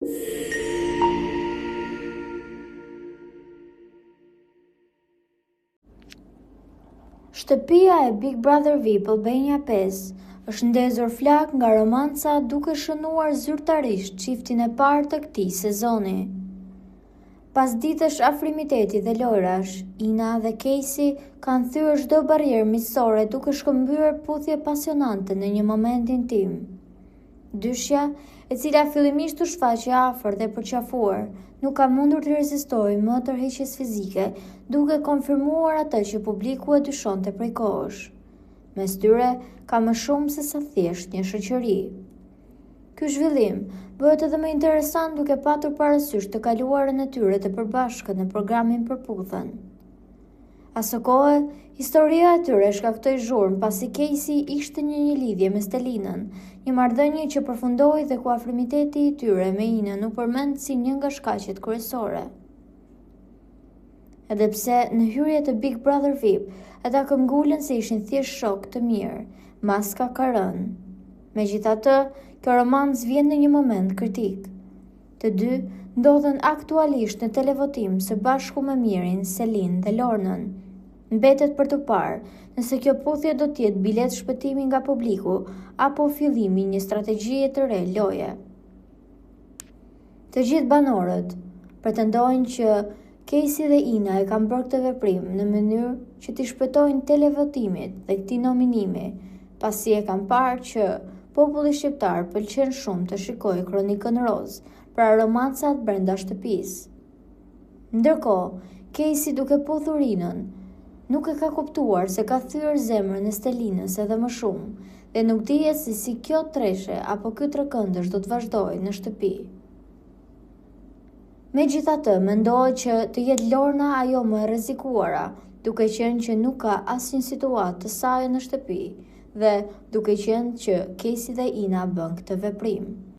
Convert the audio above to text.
Shtëpia e Big Brother VIP Albania 5 është ndezur flak nga romanca duke shënuar zyrtarisht çiftin e parë të këtij sezoni. Pas ditësh afrimiteti dhe lojrash, Ina dhe Casey kanë thyer çdo barrierë miqësore duke shkëmbyer puthje pasionante në një moment intim. Dyshja, e cila fillimisht u shfaqe afër dhe përqafuar, nuk ka mundur të rezistojë më tërheqjes fizike, duke konfirmuar atë që publiku e dyshonte prej kohësh. Mes tyre ka më shumë se sa thjesht një shoqëri. Ky zhvillim bëhet edhe më interesant duke patur parasysh të kaluarën e tyre të përbashkët në programin Përputhen. Asë kohë, historia e tyre shkaktoi zhurmë pasi Casey ishte në një lidhje me Stelinën, një marrëdhënie që përfundoi dhe ku afrimiteti i tyre me Inën u përmend si një nga shkaqet kryesore. Edhe pse në hyrje të Big Brother VIP, ata këmbgulën se ishin thjesht shok të mirë, maska ka rënë. Megjithatë, kjo romancë vjen në një moment kritik. Të dy ndodhen aktualisht në televotim së bashku me Mirin, Selin dhe Lornën. Mbetet për të parë nëse kjo puthje do të jetë bilet shpëtimi nga publiku apo fillimi një strategjie të re loje. Të gjithë banorët pretendojnë që Casey dhe Ina e kanë bërë këtë veprim në mënyrë që t'i shpëtojnë televotimit dhe këtij nominimi, pasi e kanë parë që populli shqiptar pëlqen shumë të shikojë Kronikën Roz pra romancat brenda shtëpisë. Ndërkohë, Casey duke puthur Inën, nuk e ka kuptuar se ka thyer zemrën e Stelinës edhe më shumë dhe nuk dihet se si kjo treshe apo ky trekëndësh do të vazhdojë në shtëpi. Megjithatë, mendohet që të jetë Lorna ajo më e rrezikuara, duke qenë që nuk ka asnjë situatë të saj në shtëpi dhe duke qenë që Casey dhe Ina bën këtë veprim.